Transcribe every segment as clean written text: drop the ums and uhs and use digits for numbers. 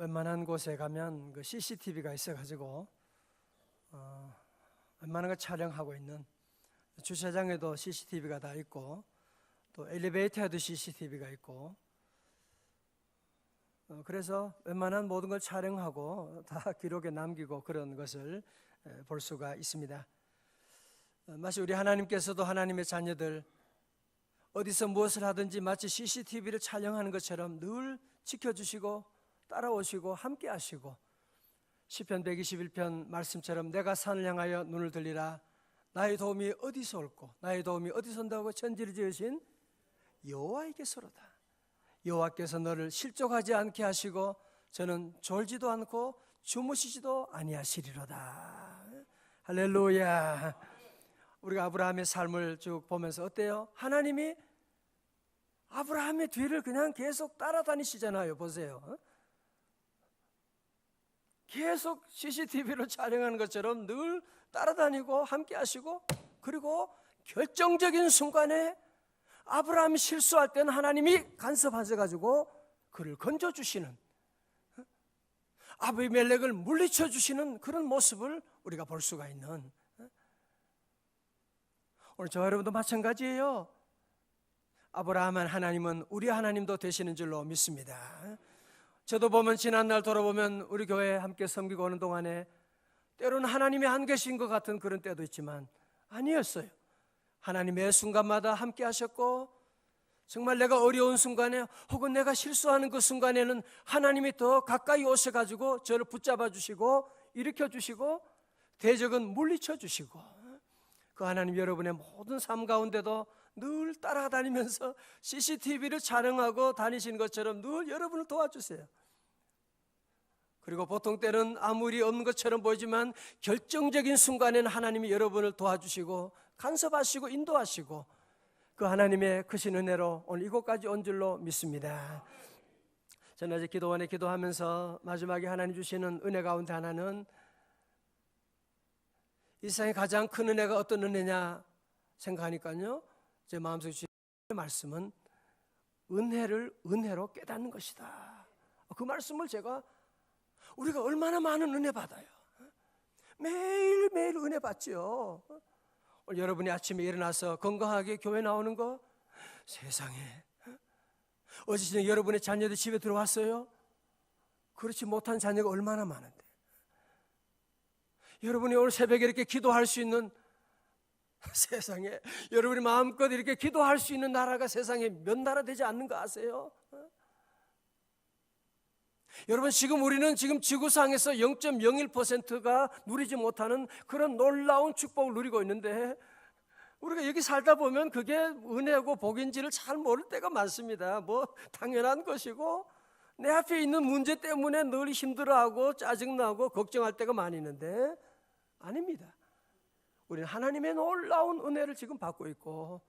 웬만한 곳에 가면 그 CCTV가 있어가지고 웬만한 거 촬영하고 있는, 주차장에도 CCTV가 다 있고 또 엘리베이터에도 CCTV가 있고, 그래서 웬만한 모든 걸 촬영하고 다 기록에 남기고 그런 것을 볼 수가 있습니다. 마치 우리 하나님께서도 하나님의 자녀들 어디서 무엇을 하든지 마치 CCTV를 촬영하는 것처럼 늘 지켜주시고 따라오시고 함께 하시고, 시편 121편 말씀처럼 내가 산을 향하여 눈을 들리라. 나의 도움이 어디서 올고 나의 도움이 어디서 온다고 천지를 지으신 여호와에게서로다. 여호와께서 너를 실족하지 않게 하시고 저는 졸지도 않고 주무시지도 아니하시리로다. 할렐루야. 우리가 아브라함의 삶을 쭉 보면서 어때요? 하나님이 아브라함의 뒤를 그냥 계속 따라다니시잖아요. 보세요. 계속 CCTV로 촬영하는 것처럼 늘 따라다니고 함께 하시고, 그리고 결정적인 순간에 아브라함이 실수할 때는 하나님이 간섭하셔가지고 그를 건져주시는, 아비멜렉을 물리쳐주시는 그런 모습을 우리가 볼 수가 있는, 오늘 저와 여러분도 마찬가지예요. 아브라함은 하나님은 우리 하나님도 되시는 줄로 믿습니다. 저도 보면 지난날 돌아보면 우리 교회에 함께 섬기고 오는 동안에 때로는 하나님이 안 계신 것 같은 그런 때도 있지만 아니었어요. 하나님 매 순간마다 함께 하셨고, 정말 내가 어려운 순간에 혹은 내가 실수하는 그 순간에는 하나님이 더 가까이 오셔가지고 저를 붙잡아 주시고 일으켜 주시고 대적은 물리쳐 주시고, 그 하나님 여러분의 모든 삶 가운데도 늘 따라다니면서 CCTV를 촬영하고 다니시는 것처럼 늘 여러분을 도와주세요. 그리고 보통 때는 아무 일이 없는 것처럼 보이지만 결정적인 순간에는 하나님이 여러분을 도와주시고 간섭하시고 인도하시고, 그 하나님의 크신 은혜로 오늘 이곳까지 온 줄로 믿습니다. 저는 어제 기도원에 기도하면서 마지막에 하나님 주시는 은혜 가운데 하나는, 이 세상에 가장 큰 은혜가 어떤 은혜냐 생각하니까요, 제 마음속에 주신 말씀은 은혜를 은혜로 깨닫는 것이다. 그 말씀을 제가, 우리가 얼마나 많은 은혜 받아요. 매일매일 은혜 받죠. 오늘 여러분이 아침에 일어나서 건강하게 교회 나오는 거, 세상에, 어제 저녁 여러분의 자녀들 집에 들어왔어요? 그렇지 못한 자녀가 얼마나 많은데, 여러분이 오늘 새벽에 이렇게 기도할 수 있는, 세상에 여러분이 마음껏 이렇게 기도할 수 있는 나라가 세상에 몇 나라 되지 않는 거 아세요? 여러분, 지금 우리는 지금 지구상에서 0.01%가 누리지 못하는 그런 놀라운 축복을 누리고 있는데, 우리가 여기 살다 보면 그게 은혜고 복인지를 잘 모를 때가 많습니다. 뭐 당연한 것이고, 내 앞에 있는 문제 때문에 늘 힘들어하고 짜증나고 걱정할 때가 많이 있는데, 아닙니다. 우리는 하나님의 놀라운 은혜를 지금 받고 있고,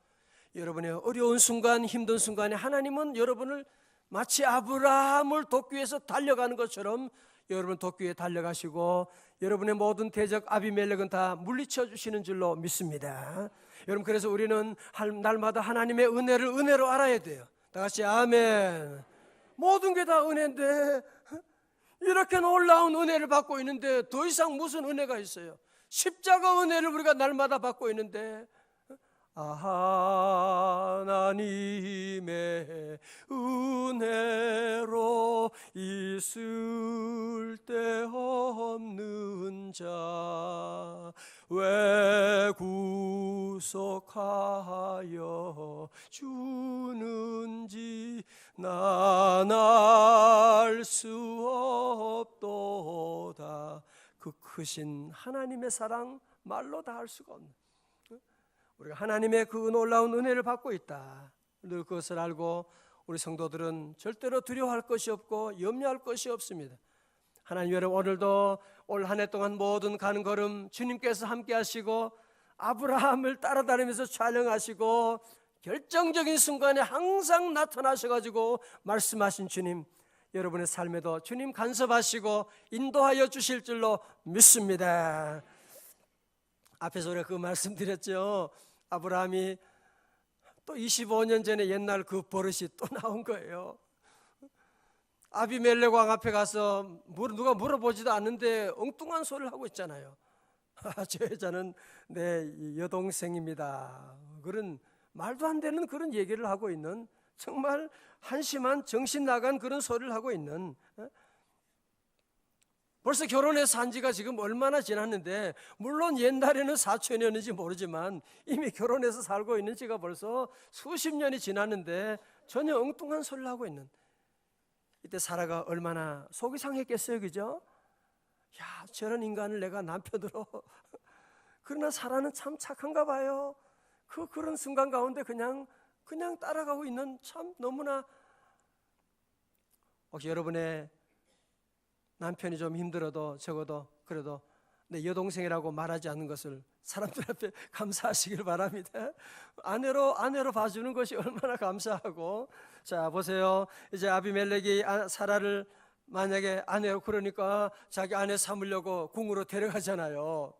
여러분의 어려운 순간, 힘든 순간에 하나님은 여러분을 마치 아브라함을 돕기 위해서 달려가는 것처럼 여러분 돕기 위해 달려가시고, 여러분의 모든 대적 아비멜렉은 다 물리쳐 주시는 줄로 믿습니다. 여러분, 그래서 우리는 날마다 하나님의 은혜를 은혜로 알아야 돼요. 다 같이 아멘. 모든 게 다 은혜인데, 이렇게 놀라운 은혜를 받고 있는데 더 이상 무슨 은혜가 있어요? 십자가 은혜를 우리가 날마다 받고 있는데, 하나님의 은혜로 있을 데 없는 자 왜 구속하여 주는지 난 알 수 없도다. 그 크신 하나님의 사랑 말로 다 할 수가 없는, 우리가 하나님의 그 놀라운 은혜를 받고 있다. 늘 그것을 알고 우리 성도들은 절대로 두려워할 것이 없고 염려할 것이 없습니다. 하나님 여러분, 오늘도 올 한 해 동안 모든 가는 걸음 주님께서 함께 하시고 아브라함을 따라다니면서 촬영하시고 결정적인 순간에 항상 나타나셔가지고 말씀하신 주님, 여러분의 삶에도 주님 간섭하시고 인도하여 주실 줄로 믿습니다. 앞에서 우리가 그 말씀드렸죠. 아브라함이 또 25년 전에 옛날 그 버릇이 또 나온 거예요. 아비멜렉 왕 앞에 가서 누가 물어보지도 않는데 엉뚱한 소리를 하고 있잖아요. 저 여자는 내 여동생입니다. 그런 말도 안 되는 그런 얘기를 하고 있는, 정말 한심한 정신 나간 그런 소리를 하고 있는, 벌써 결혼해서 산 지가 지금 얼마나 지났는데, 물론 옛날에는 사촌이었는지 모르지만 이미 결혼해서 살고 있는 지가 벌써 수십 년이 지났는데 전혀 엉뚱한 소리를 하고 있는, 이때 사라가 얼마나 속이 상했겠어요, 그죠? 야, 저런 인간을 내가 남편으로. 그러나 사라는 참 착한가 봐요. 그런 순간 가운데 그냥 따라가고 있는, 참 너무나. 혹시 여러분의 남편이 좀 힘들어도 적어도 그래도 내 여동생이라고 말하지 않는 것을 사람들 앞에 감사하시길 바랍니다. 아내로 봐주는 것이 얼마나 감사하고. 자, 보세요. 이제 아비멜렉이 사라를 만약에 아내로, 그러니까 자기 아내 삼으려고 궁으로 데려가잖아요.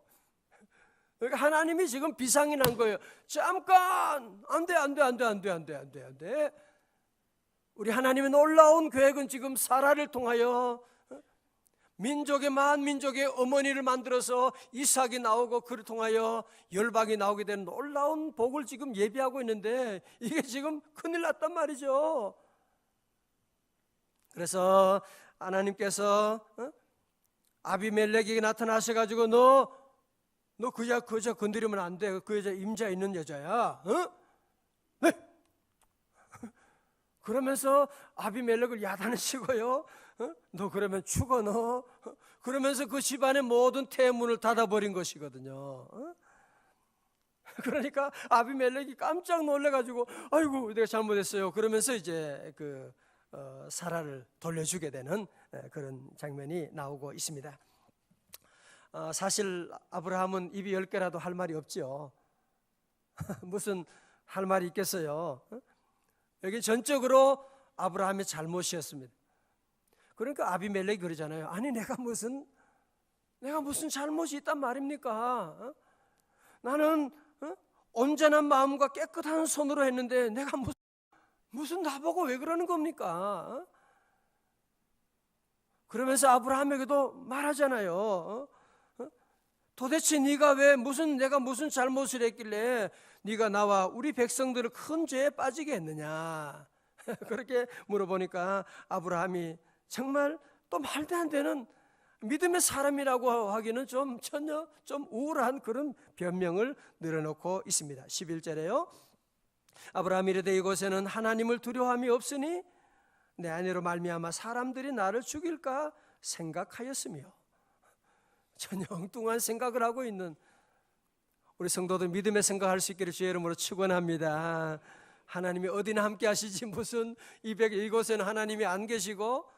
그러니까 하나님이 지금 비상이 난 거예요. 잠깐, 안 돼. 우리 하나님의 놀라운 계획은 지금 사라를 통하여 만민족의 어머니를 만들어서 이삭이 나오고, 그를 통하여 열방이 나오게 되는 놀라운 복을 지금 예비하고 있는데, 이게 지금 큰일 났단 말이죠. 그래서 하나님께서 아비멜렉에게 나타나셔가지고 너 그 여자 건드리면 안 돼. 그 여자 임자 있는 여자야. 네. 그러면서 아비멜렉을 야단치고요. 너 그러면 죽어 너. 그러면서 그 집안의 모든 태문을 닫아버린 것이거든요. 그러니까 아비멜렉이 깜짝 놀래가지고 아이고 내가 잘못했어요. 그러면서 이제 사라를 돌려주게 되는 그런 장면이 나오고 있습니다. 사실 아브라함은 입이 10개라도 할 말이 없죠. 무슨 할 말이 있겠어요. 여기 전적으로 아브라함의 잘못이었습니다. 그러니까 아비멜렉이 그러잖아요. 아니 내가 무슨 잘못이 있단 말입니까? 나는 온전한 마음과 깨끗한 손으로 했는데 내가 무슨 나보고 왜 그러는 겁니까? 그러면서 아브라함에게도 말하잖아요. 도대체 네가 내가 무슨 잘못을 했길래 네가 나와 우리 백성들을 큰 죄에 빠지게 했느냐? 그렇게 물어보니까 아브라함이 정말 또 말도 안 되는, 믿음의 사람이라고 하기는 전혀 우울한 그런 변명을 늘어놓고 있습니다. 11절에요. 아브라함이 이르되 이곳에는 하나님을 두려워함이 없으니 내 아내로 말미암아 사람들이 나를 죽일까 생각하였으며, 전혀 엉뚱한 생각을 하고 있는 우리 성도들 믿음의 생각할 수 있기를 주의 이름으로 축원합니다. 하나님이 어디나 함께 하시지 무슨 이곳에는 하나님이 안 계시고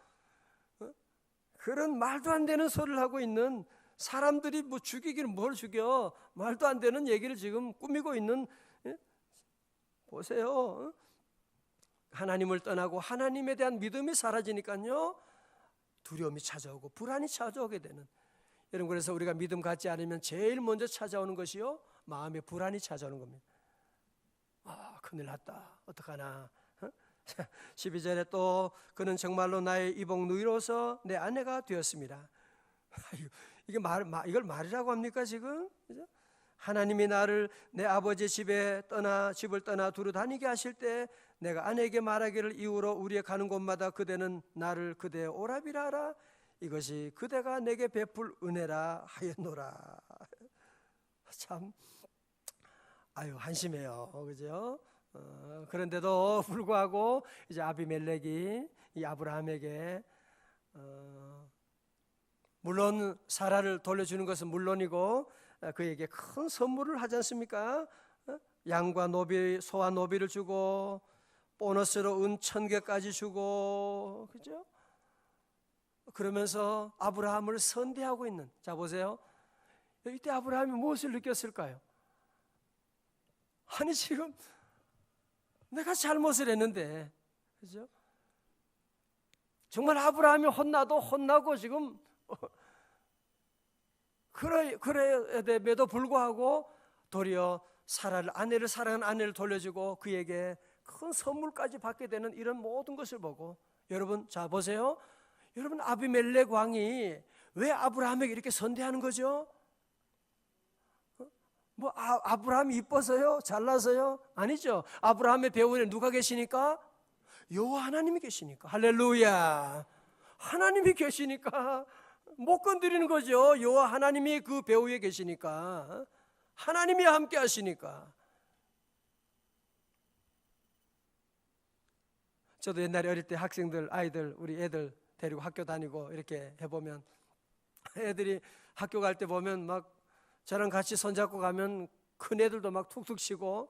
그런 말도 안 되는 소리를 하고 있는, 사람들이 뭐 죽이기는 뭘 죽여, 말도 안 되는 얘기를 지금 꾸미고 있는, 보세요. 하나님을 떠나고 하나님에 대한 믿음이 사라지니까요 두려움이 찾아오고 불안이 찾아오게 되는. 여러분, 그래서 우리가 믿음 갖지 않으면 제일 먼저 찾아오는 것이요 마음의 불안이 찾아오는 겁니다. 큰일 났다, 어떡하나. 12절에 또 그는 정말로 나의 이복 누이로서 내 아내가 되었습니다. 이걸 말이라고 합니까 지금? 그죠? 하나님이 나를 내 아버지 집을 떠나 두루 다니게 하실 때 내가 아내에게 말하기를 이후로 우리의 가는 곳마다 그대는 나를 그대의 오라비라 하라. 이것이 그대가 내게 베풀 은혜라 하였노라. 참 한심해요, 그죠? 그런데도 불구하고 이제 아비멜렉이 이 아브라함에게 물론 사라를 돌려주는 것은 물론이고 그에게 큰 선물을 하지 않습니까? 양과 소와 노비를 주고 보너스로 은 1,000개까지 주고, 그죠? 그러면서 아브라함을 선대하고 있는. 자, 보세요. 이때 아브라함이 무엇을 느꼈을까요? 아니 지금 내가 잘못을 했는데, 그죠? 정말 아브라함이 혼나고 지금 그래야 됨에도 불구하고 도리어 아내를 사랑하는 아내를 돌려주고 그에게 큰 선물까지 받게 되는 이런 모든 것을 보고 여러분, 자 보세요. 여러분, 아비멜렉 왕이 왜 아브라함에게 이렇게 선대하는 거죠? 뭐 아브라함이 이뻐서요? 잘나서요? 아니죠. 아브라함의 배후에 누가 계시니까? 여호와 하나님이 계시니까. 할렐루야. 하나님이 계시니까 못 건드리는 거죠. 여호와 하나님이 그 배후에 계시니까, 하나님이 함께 하시니까. 저도 옛날에 어릴 때 학생들, 아이들, 우리 애들 데리고 학교 다니고 이렇게 해보면, 애들이 학교 갈 때 보면 막 저랑 같이 손잡고 가면 큰 애들도 막 툭툭 치고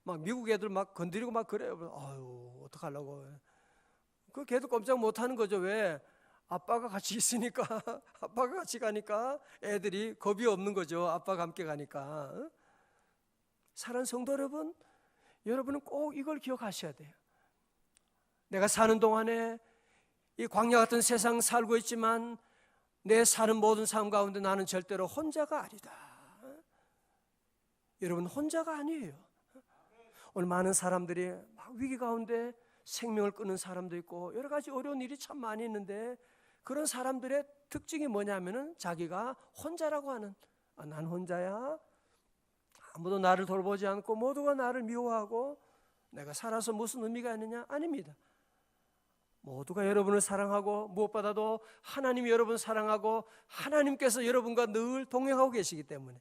막 미국 애들 막 건드리고 막 그래요. 아유, 어떡하려고. 그 걔도 꼼짝 못 하는 거죠. 왜? 아빠가 같이 있으니까. 아빠가 같이 가니까 애들이 겁이 없는 거죠. 아빠가 함께 가니까. 사랑하는 성도 여러분, 여러분은 꼭 이걸 기억하셔야 돼요. 내가 사는 동안에 이 광야 같은 세상 살고 있지만 내 사는 모든 삶 가운데 나는 절대로 혼자가 아니다. 여러분, 혼자가 아니에요. 오늘 많은 사람들이 막 위기 가운데 생명을 끊는 사람도 있고 여러 가지 어려운 일이 참 많이 있는데, 그런 사람들의 특징이 뭐냐면은 자기가 혼자라고 하는, 난 혼자야, 아무도 나를 돌보지 않고 모두가 나를 미워하고 내가 살아서 무슨 의미가 있느냐? 아닙니다. 모두가 여러분을 사랑하고 무엇보다도 하나님이 여러분을 사랑하고 하나님께서 여러분과 늘 동행하고 계시기 때문에,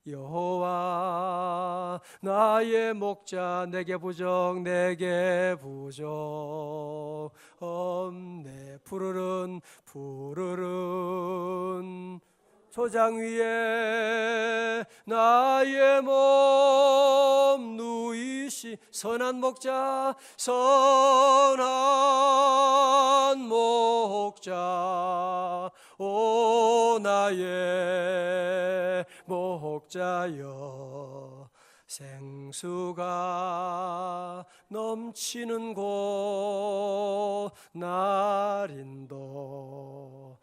여호와 나의 목자 내게 부족 내게 부족 없네. 푸르른 푸르른 초장 위에 나의 몸 누이시. 선한 목자 선한 목자 오 나의 목자여, 생수가 넘치는 곳 날 인도하시네.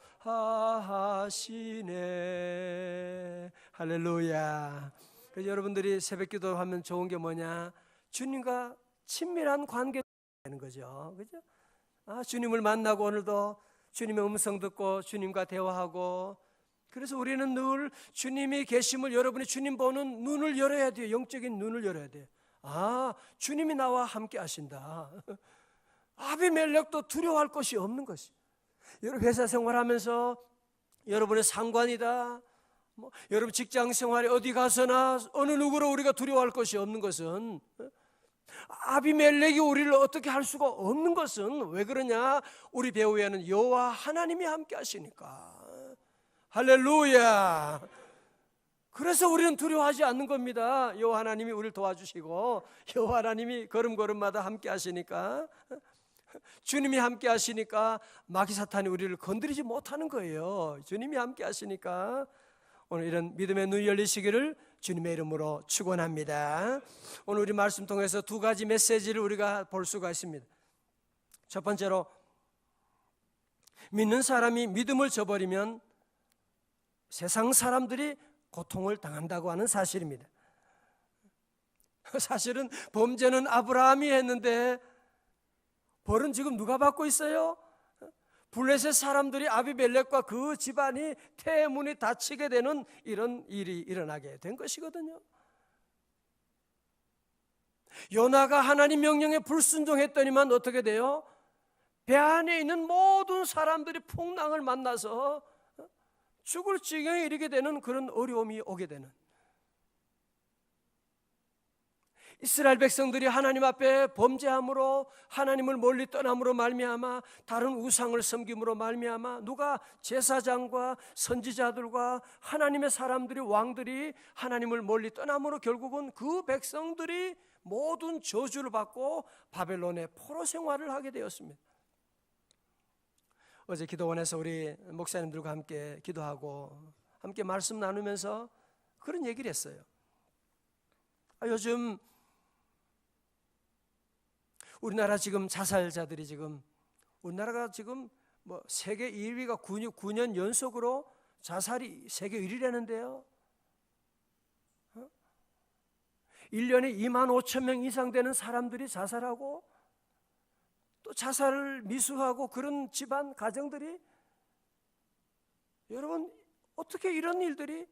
할렐루야. 그래서 여러분들이 새벽 기도하면 좋은 게 뭐냐? 주님과 친밀한 관계가 되는 거죠. 그죠? 주님을 만나고 오늘도 주님의 음성 듣고 주님과 대화하고, 그래서 우리는 늘 주님이 계심을, 여러분이 주님 보는 눈을 열어야 돼요. 영적인 눈을 열어야 돼요. 주님이 나와 함께 하신다. 아비멜렉도 두려워할 것이 없는 것이. 여러분 회사 생활하면서 여러분의 상관이다, 여러분 직장 생활에 어디 가서나 어느 누구로 우리가 두려워할 것이 없는 것은, 아비멜렉이 우리를 어떻게 할 수가 없는 것은 왜 그러냐? 우리 배후에는 여호와 하나님이 함께 하시니까. 할렐루야. 그래서 우리는 두려워하지 않는 겁니다. 여호와 하나님이 우리를 도와주시고 여호와 하나님이 걸음걸음마다 함께 하시니까, 주님이 함께 하시니까 마귀 사탄이 우리를 건드리지 못하는 거예요. 주님이 함께 하시니까 오늘 이런 믿음의 눈이 열리시기를 주님의 이름으로 축원합니다. 오늘 우리 말씀 통해서 두 가지 메시지를 우리가 볼 수가 있습니다. 첫 번째로, 믿는 사람이 믿음을 저버리면 세상 사람들이 고통을 당한다고 하는 사실입니다. 사실은 범죄는 아브라함이 했는데 벌은 지금 누가 받고 있어요? 블레셋 사람들이 아비멜렉과 그 집안이 태문이 닫히게 되는 이런 일이 일어나게 된 것이거든요. 요나가 하나님 명령에 불순종했더니만 어떻게 돼요? 배 안에 있는 모든 사람들이 풍랑을 만나서 죽을 지경에 이르게 되는 그런 어려움이 오게 되는, 이스라엘 백성들이 하나님 앞에 범죄함으로 하나님을 멀리 떠남으로 말미암아, 다른 우상을 섬김으로 말미암아, 누가 제사장과 선지자들과 하나님의 사람들이, 왕들이 하나님을 멀리 떠남으로 결국은 그 백성들이 모든 저주를 받고 바벨론의 포로 생활을 하게 되었습니다. 어제 기도원에서 우리 목사님들과 함께 기도하고 함께 말씀 나누면서 그런 얘기를 했어요. 요즘 우리나라 지금 자살자들이 지금, 우리나라가 지금 세계 1위가 9년 연속으로 자살이 세계 1위라는데요. 1년에 2만 5천 명 이상 되는 사람들이 자살하고 또 자살을 미수하고 그런 집안 가정들이, 여러분 어떻게 이런 일들이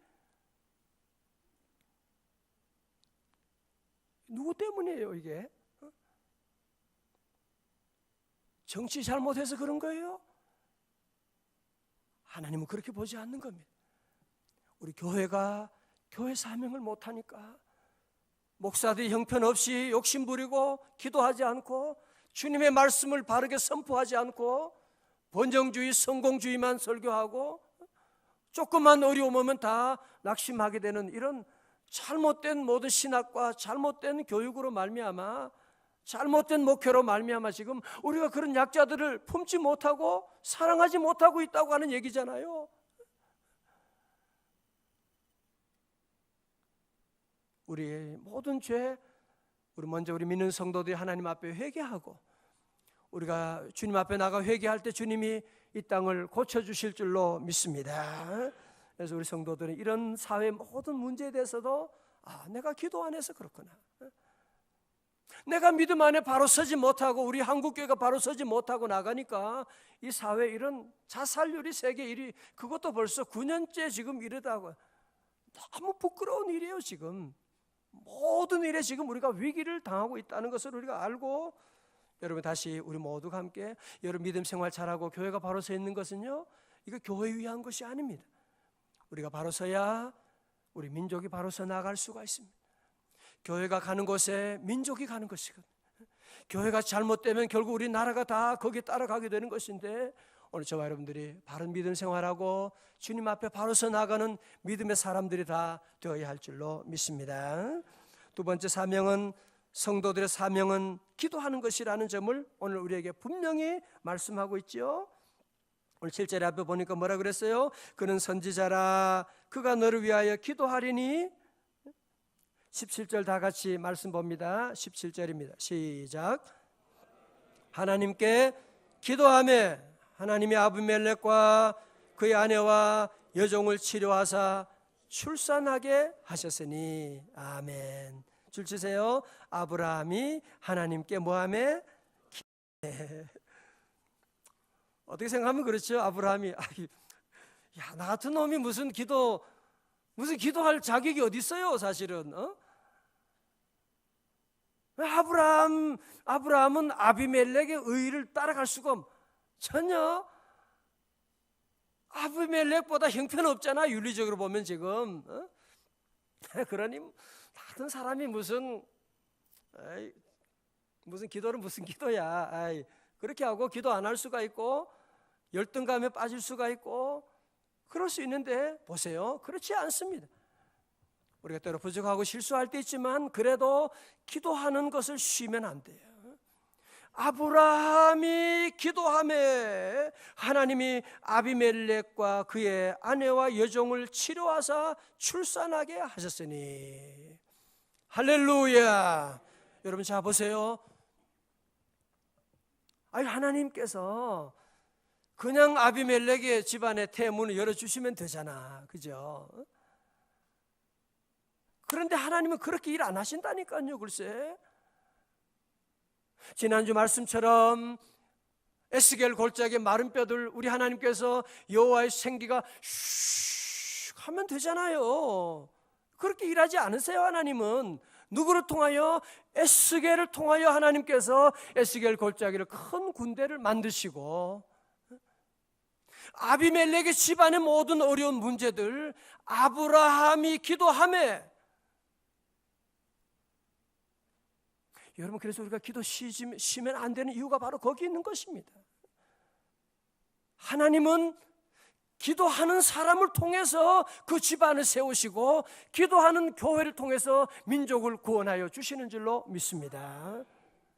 누구 때문이에요? 이게 정치 잘못해서 그런 거예요? 하나님은 그렇게 보지 않는 겁니다. 우리 교회가 교회 사명을 못하니까, 목사들이 형편없이 욕심부리고 기도하지 않고 주님의 말씀을 바르게 선포하지 않고 번영주의, 성공주의만 설교하고 조금만 어려움 오면 다 낙심하게 되는 이런 잘못된 모든 신학과 잘못된 교육으로 말미암아, 잘못된 목회로 말미암아 지금 우리가 그런 약자들을 품지 못하고 사랑하지 못하고 있다고 하는 얘기잖아요. 우리의 모든 죄, 우리 먼저 우리 믿는 성도들이 하나님 앞에 회개하고, 우리가 주님 앞에 나가 회개할 때 주님이 이 땅을 고쳐주실 줄로 믿습니다. 그래서 우리 성도들은 이런 사회 모든 문제에 대해서도 내가 기도 안 해서 그렇구나, 내가 믿음 안에 바로 서지 못하고 우리 한국교회가 바로 서지 못하고 나가니까 이 사회 이런 자살률이 세계 1위, 그것도 벌써 9년째 지금 이러다고. 너무 부끄러운 일이에요. 지금 모든 일에 지금 우리가 위기를 당하고 있다는 것을 우리가 알고, 여러분 다시 우리 모두가 함께, 여러분 믿음 생활 잘하고 교회가 바로 서 있는 것은요, 이거 교회 위한 것이 아닙니다. 우리가 바로 서야 우리 민족이 바로 서 나갈 수가 있습니다. 교회가 가는 곳에 민족이 가는 것이거든요. 교회가 잘못되면 결국 우리 나라가 다 거기에 따라가게 되는 것인데, 오늘 저와 여러분들이 바른 믿음 생활하고 주님 앞에 바로 서 나가는 믿음의 사람들이 다 되어야 할 줄로 믿습니다. 두 번째 사명은, 성도들의 사명은 기도하는 것이라는 점을 오늘 우리에게 분명히 말씀하고 있죠. 오늘 7절 앞에 보니까 뭐라 그랬어요? 그는 선지자라, 그가 너를 위하여 기도하리니. 17절 다 같이 말씀 봅니다. 17절입니다. 시작. 하나님께 기도하며 하나님의 아비멜렉과 그의 아내와 여종을 치료하사 출산하게 하셨으니. 아멘. 줄 치세요. 아브라함이 하나님께 뭐하며? 어떻게 생각하면 그렇죠? 아브라함이 나 같은 놈이 무슨 기도할 자격이 어디 있어요? 사실은 아브라함은 아비멜렉의 의의를 따라갈 수가 전혀. 아비멜렉보다 형편없잖아, 윤리적으로 보면 지금. 그러니 다른 사람이 무슨 기도는 무슨 기도야. 그렇게 하고 기도 안 할 수가 있고 열등감에 빠질 수가 있고 그럴 수 있는데, 보세요, 그렇지 않습니다. 우리가 때로 부족하고 실수할 때 있지만 그래도 기도하는 것을 쉬면 안 돼요. 아브라함이 기도하며 하나님이 아비멜렉과 그의 아내와 여종을 치료하사 출산하게 하셨으니. 할렐루야. 여러분 자 보세요. 하나님께서 그냥 아비멜렉의 집안의 태문을 열어주시면 되잖아, 그죠? 그런데 하나님은 그렇게 일 안 하신다니까요. 글쎄, 지난주 말씀처럼 에스겔 골짜기의 마른 뼈들, 우리 하나님께서 여호와의 생기가 슉 하면 되잖아요. 그렇게 일하지 않으세요. 하나님은 누구를 통하여? 에스겔을 통하여 하나님께서 에스겔 골짜기를 큰 군대를 만드시고, 아비멜렉의 집안의 모든 어려운 문제들 아브라함이 기도하며. 여러분, 그래서 우리가 기도 쉬면 안 되는 이유가 바로 거기 있는 것입니다. 하나님은 기도하는 사람을 통해서 그 집안을 세우시고 기도하는 교회를 통해서 민족을 구원하여 주시는 줄로 믿습니다.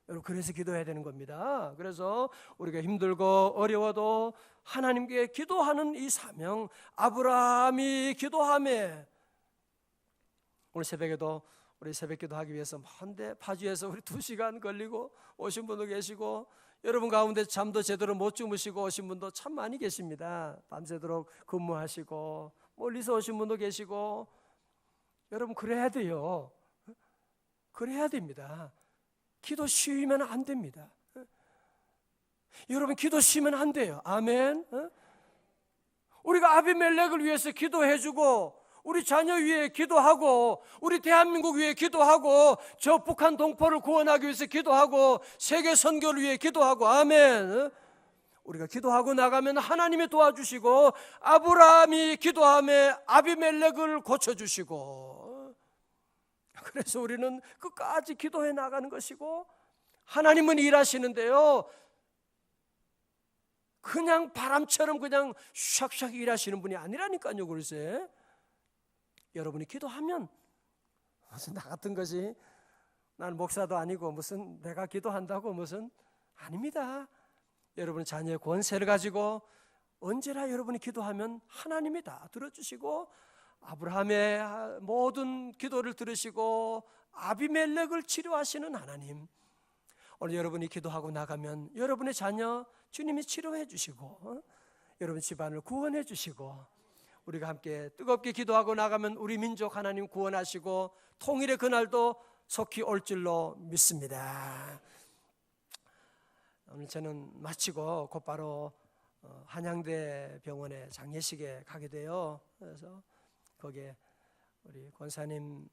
여러분, 그래서 기도해야 되는 겁니다. 그래서 우리가 힘들고 어려워도 하나님께 기도하는 이 사명, 아브라함이 기도하며. 오늘 새벽에도 우리 새벽기도 하기 위해서 먼데 파주에서 우리 2시간 걸리고 오신 분도 계시고, 여러분 가운데 잠도 제대로 못 주무시고 오신 분도 참 많이 계십니다. 밤새도록 근무하시고 멀리서 오신 분도 계시고. 여러분, 그래야 돼요. 그래야 됩니다. 기도 쉬면 안 됩니다. 여러분 기도 쉬면 안 돼요. 아멘. 우리가 아비멜렉을 위해서 기도해주고 우리 자녀 위해 기도하고 우리 대한민국 위해 기도하고 저 북한 동포를 구원하기 위해서 기도하고 세계 선교를 위해 기도하고 아멘. 우리가 기도하고 나가면 하나님이 도와주시고 아브라함이 기도함에 아비멜렉을 고쳐주시고 그래서 우리는 끝까지 기도해 나가는 것이고 하나님은 일하시는데요 그냥 바람처럼 그냥 샥샥 일하시는 분이 아니라니까요. 글쎄 여러분이 기도하면 무슨 나 같은 것이 난 목사도 아니고 무슨 내가 기도한다고 무슨 아닙니다. 여러분의 자녀의 권세를 가지고 언제나 여러분이 기도하면 하나님이 다 들어주시고 아브라함의 모든 기도를 들으시고 아비멜렉을 치료하시는 하나님 오늘 여러분이 기도하고 나가면 여러분의 자녀 주님이 치료해 주시고 여러분 집안을 구원해 주시고 우리가 함께 뜨겁게 기도하고 나가면 우리 민족 하나님 구원하시고 통일의 그날도 속히 올 줄로 믿습니다. 오늘 저는 마치고 곧바로 한양대 병원에 장례식에 가게 돼요. 그래서 거기에 우리 권사님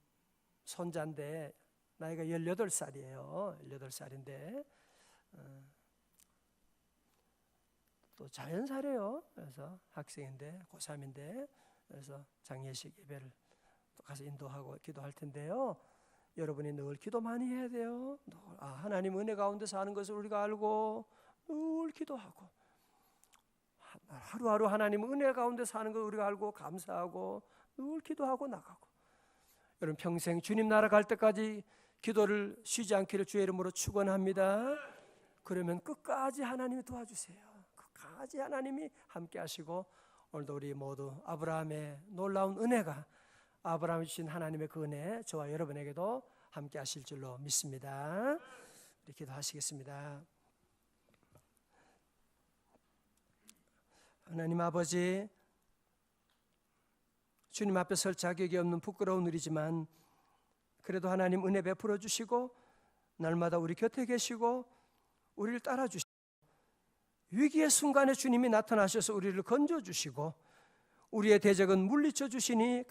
손자인데 나이가 18살이에요. 18살인데 또 자연사래요. 그래서 학생인데 고3인데 그래서 장례식 예배를 또 가서 인도하고 기도할 텐데요. 여러분이 늘 기도 많이 해야 돼요. 하나님 은혜 가운데 사는 것을 우리가 알고 늘 기도하고 하루하루 하나님 은혜 가운데 사는 것을 우리가 알고 감사하고 늘 기도하고 나가고 여러분 평생 주님 나라 갈 때까지 기도를 쉬지 않기를 주의 이름으로 축원합니다. 그러면 끝까지 하나님이 도와주세요. 끝까지 하나님이 함께 하시고 오늘도 우리 모두 아브라함의 놀라운 은혜가 아브라함이 주신 하나님의 그 은혜 저와 여러분에게도 함께 하실 줄로 믿습니다. 우리 기도하시겠습니다. 하나님 아버지 주님 앞에 설 자격이 없는 부끄러운 일이지만 그래도 하나님 은혜 베풀어 주시고 날마다 우리 곁에 계시고 우리를 따라 주시고 위기의 순간에 주님이 나타나셔서 우리를 건져 주시고 우리의 대적은 물리쳐 주시니